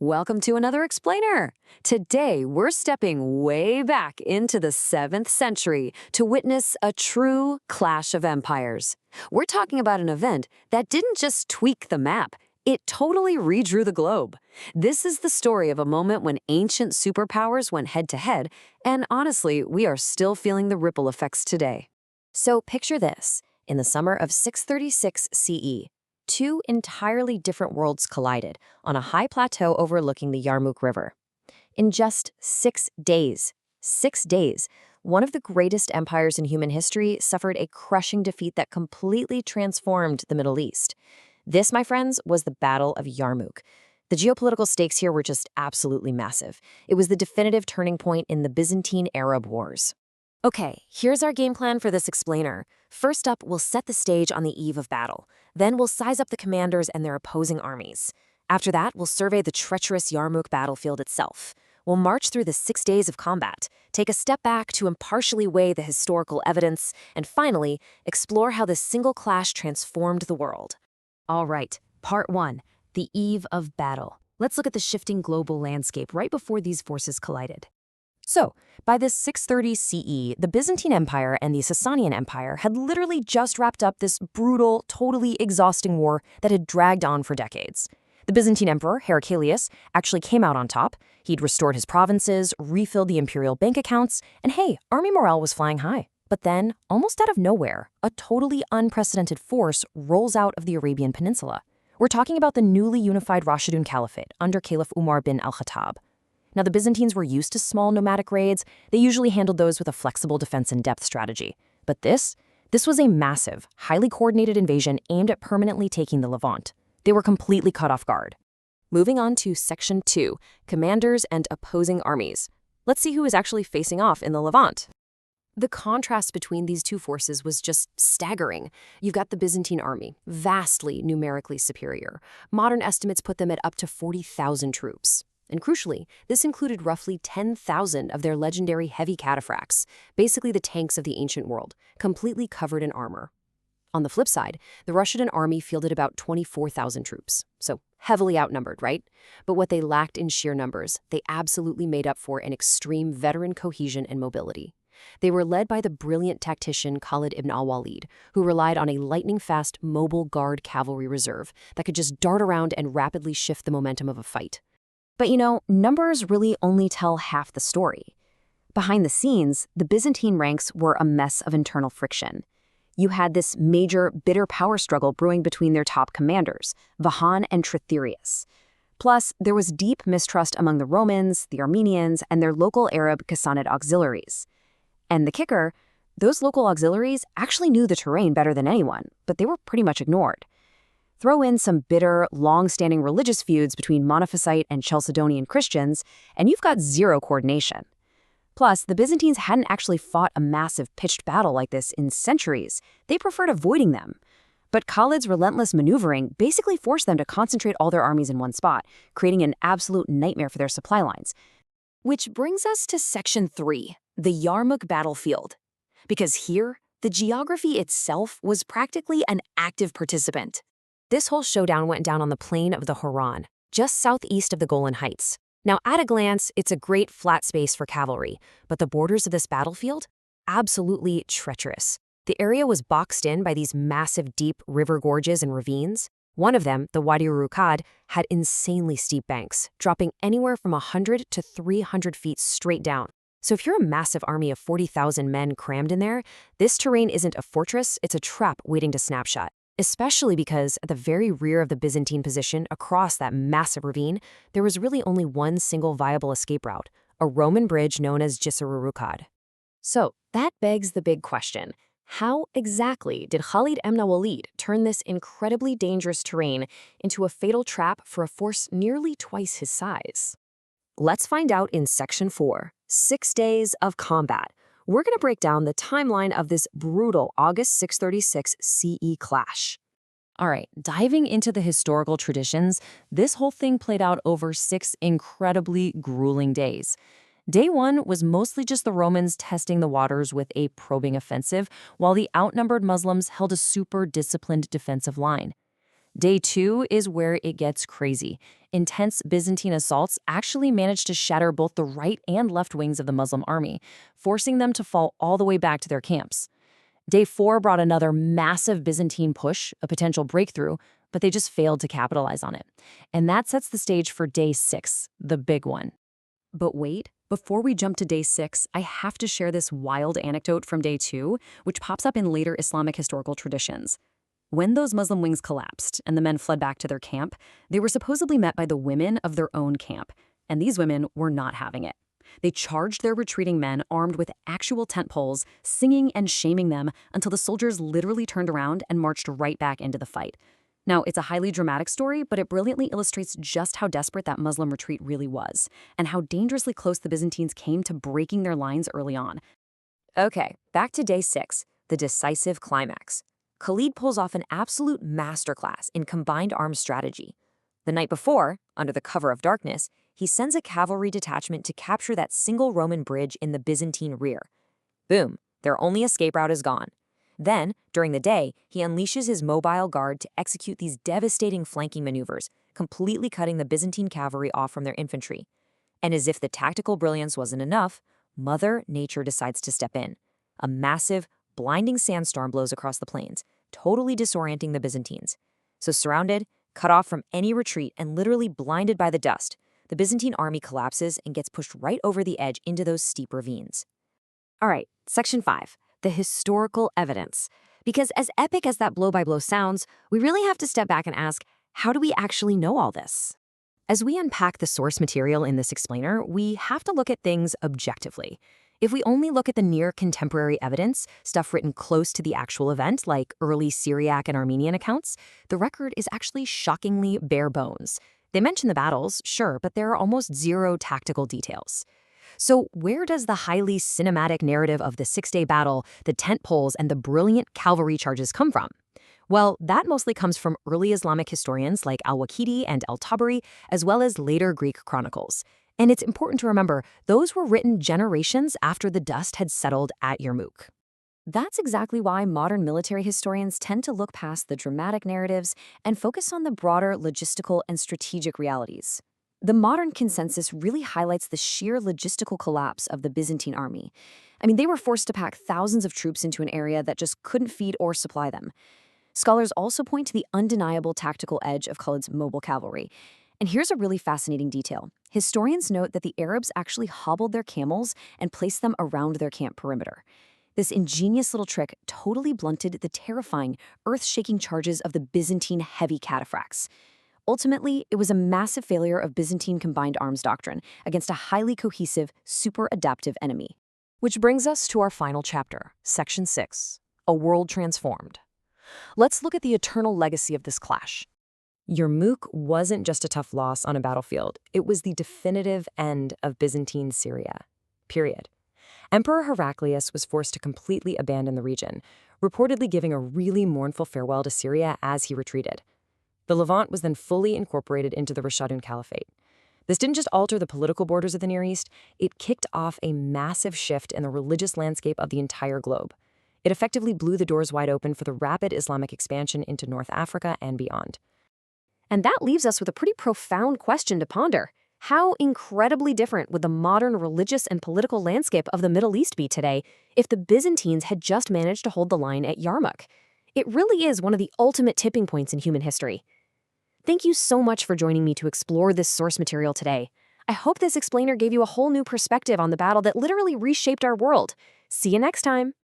Welcome to another explainer. Today, we're stepping way back into the 7th century to witness a true clash of empires. We're talking about an event that didn't just tweak the map, it totally redrew the globe. This is the story of a moment when ancient superpowers went head-to-head, and honestly, we are still feeling the ripple effects today. So picture this. In the summer of 636 CE, two entirely different worlds collided on a high plateau overlooking the Yarmouk River. In just 6 days, one of the greatest empires in human history suffered a crushing defeat that completely transformed the Middle East. This, my friends, was the Battle of Yarmouk. The geopolitical stakes here were just absolutely massive. It was the definitive turning point in the Byzantine Arab Wars. Okay, here's our game plan for this explainer. First up, we'll set the stage on the eve of battle. Then we'll size up the commanders and their opposing armies. After that, we'll survey the treacherous Yarmouk battlefield itself. We'll march through the 6 days of combat, take a step back to impartially weigh the historical evidence, and finally, explore how this single clash transformed the world. All right, part 1, the eve of battle. Let's look at the shifting global landscape right before these forces collided. So, by this 630 CE, the Byzantine Empire and the Sasanian Empire had literally just wrapped up this brutal, totally exhausting war that had dragged on for decades. The Byzantine Emperor, Heraclius, actually came out on top. He'd restored his provinces, refilled the imperial bank accounts, and hey, army morale was flying high. But then, almost out of nowhere, a totally unprecedented force rolls out of the Arabian Peninsula. We're talking about the newly unified Rashidun Caliphate under Caliph Umar bin al-Khattab. Now, the Byzantines were used to small nomadic raids. They usually handled those with a flexible defense and depth strategy. But this was a massive, highly coordinated invasion aimed at permanently taking the Levant. They were completely caught off guard. Moving on to Section 2, Commanders and Opposing Armies. Let's see who is actually facing off in the Levant. The contrast between these two forces was just staggering. You've got the Byzantine army, vastly numerically superior. Modern estimates put them at up to 40,000 troops. And crucially, this included roughly 10,000 of their legendary heavy cataphracts, basically the tanks of the ancient world, completely covered in armor. On the flip side, the Rashidun army fielded about 24,000 troops, so heavily outnumbered, right? But what they lacked in sheer numbers, they absolutely made up for in extreme veteran cohesion and mobility. They were led by the brilliant tactician Khalid ibn al-Walid, who relied on a lightning-fast mobile guard cavalry reserve that could just dart around and rapidly shift the momentum of a fight. But numbers really only tell half the story. Behind the scenes, the Byzantine ranks were a mess of internal friction. You had this major, bitter power struggle brewing between their top commanders, Vahan and Tritherius. Plus, there was deep mistrust among the Romans, the Armenians, and their local Arab Ghassanid auxiliaries. And the kicker, those local auxiliaries actually knew the terrain better than anyone, but they were pretty much ignored. Throw in some bitter, long-standing religious feuds between Monophysite and Chalcedonian Christians, and you've got zero coordination. Plus, the Byzantines hadn't actually fought a massive pitched battle like this in centuries. They preferred avoiding them. But Khalid's relentless maneuvering basically forced them to concentrate all their armies in one spot, creating an absolute nightmare for their supply lines. Which brings us to Section 3, the Yarmouk battlefield. Because here, the geography itself was practically an active participant. This whole showdown went down on the plain of the Hauran, just southeast of the Golan Heights. Now, at a glance, it's a great flat space for cavalry, but the borders of this battlefield? Absolutely treacherous. The area was boxed in by these massive deep river gorges and ravines. One of them, the Wadi Rukad, had insanely steep banks, dropping anywhere from 100 to 300 feet straight down. So if you're a massive army of 40,000 men crammed in there, this terrain isn't a fortress, it's a trap waiting to snapshot. Especially because at the very rear of the Byzantine position across that massive ravine, there was really only one single viable escape route, a Roman bridge known as Jisr Rukad. So that begs the big question. How exactly did Khalid ibn al-Walid turn this incredibly dangerous terrain into a fatal trap for a force nearly twice his size? Let's find out in Section 4, 6 days of combat. We're going to break down the timeline of this brutal August 636 CE clash. All right, diving into the historical traditions, this whole thing played out over 6 incredibly grueling days. Day 1 was mostly just the Romans testing the waters with a probing offensive, while the outnumbered Muslims held a super disciplined defensive line. Day 2 is where it gets crazy. Intense Byzantine assaults actually managed to shatter both the right and left wings of the Muslim army, forcing them to fall all the way back to their camps. Day 4 brought another massive Byzantine push, a potential breakthrough, but they just failed to capitalize on it. And that sets the stage for Day 6, the big one. But wait, before we jump to Day 6, I have to share this wild anecdote from Day 2, which pops up in later Islamic historical traditions. When those Muslim wings collapsed and the men fled back to their camp, they were supposedly met by the women of their own camp, and these women were not having it. They charged their retreating men armed with actual tent poles, singing and shaming them until the soldiers literally turned around and marched right back into the fight. Now, it's a highly dramatic story, but it brilliantly illustrates just how desperate that Muslim retreat really was, and how dangerously close the Byzantines came to breaking their lines early on. Okay, back to Day 6, the decisive climax. Khalid pulls off an absolute masterclass in combined arms strategy. The night before, under the cover of darkness, he sends a cavalry detachment to capture that single Roman bridge in the Byzantine rear. Boom, their only escape route is gone. Then, during the day, he unleashes his mobile guard to execute these devastating flanking maneuvers, completely cutting the Byzantine cavalry off from their infantry. And as if the tactical brilliance wasn't enough, Mother Nature decides to step in. A massive, blinding sandstorm blows across the plains, totally disorienting the Byzantines. So surrounded, cut off from any retreat, and literally blinded by the dust, the Byzantine army collapses and gets pushed right over the edge into those steep ravines. All right, Section 5. The historical evidence. Because as epic as that blow-by-blow sounds, we really have to step back and ask, how do we actually know all this? As we unpack the source material in this explainer, we have to look at things objectively. If we only look at the near contemporary evidence, stuff written close to the actual event, like early Syriac and Armenian accounts, the record is actually shockingly bare bones. They mention the battles, sure, but there are almost zero tactical details. So where does the highly cinematic narrative of the six-day battle, the tent poles, and the brilliant cavalry charges come from? Well, that mostly comes from early Islamic historians like al-Walid and al-Tabari, as well as later Greek chronicles. And it's important to remember, those were written generations after the dust had settled at Yarmouk. That's exactly why modern military historians tend to look past the dramatic narratives and focus on the broader logistical and strategic realities. The modern consensus really highlights the sheer logistical collapse of the Byzantine army. They were forced to pack thousands of troops into an area that just couldn't feed or supply them. Scholars also point to the undeniable tactical edge of Khalid's mobile cavalry. And here's a really fascinating detail. Historians note that the Arabs actually hobbled their camels and placed them around their camp perimeter. This ingenious little trick totally blunted the terrifying, earth-shaking charges of the Byzantine heavy cataphracts. Ultimately, it was a massive failure of Byzantine combined arms doctrine against a highly cohesive, super adaptive enemy. Which brings us to our final chapter, Section 6, A World Transformed. Let's look at the eternal legacy of this clash. Yarmouk wasn't just a tough loss on a battlefield, it was the definitive end of Byzantine Syria. Period. Emperor Heraclius was forced to completely abandon the region, reportedly giving a really mournful farewell to Syria as he retreated. The Levant was then fully incorporated into the Rashidun Caliphate. This didn't just alter the political borders of the Near East, it kicked off a massive shift in the religious landscape of the entire globe. It effectively blew the doors wide open for the rapid Islamic expansion into North Africa and beyond. And that leaves us with a pretty profound question to ponder. How incredibly different would the modern religious and political landscape of the Middle East be today if the Byzantines had just managed to hold the line at Yarmouk? It really is one of the ultimate tipping points in human history. Thank you so much for joining me to explore this source material today. I hope this explainer gave you a whole new perspective on the battle that literally reshaped our world. See you next time.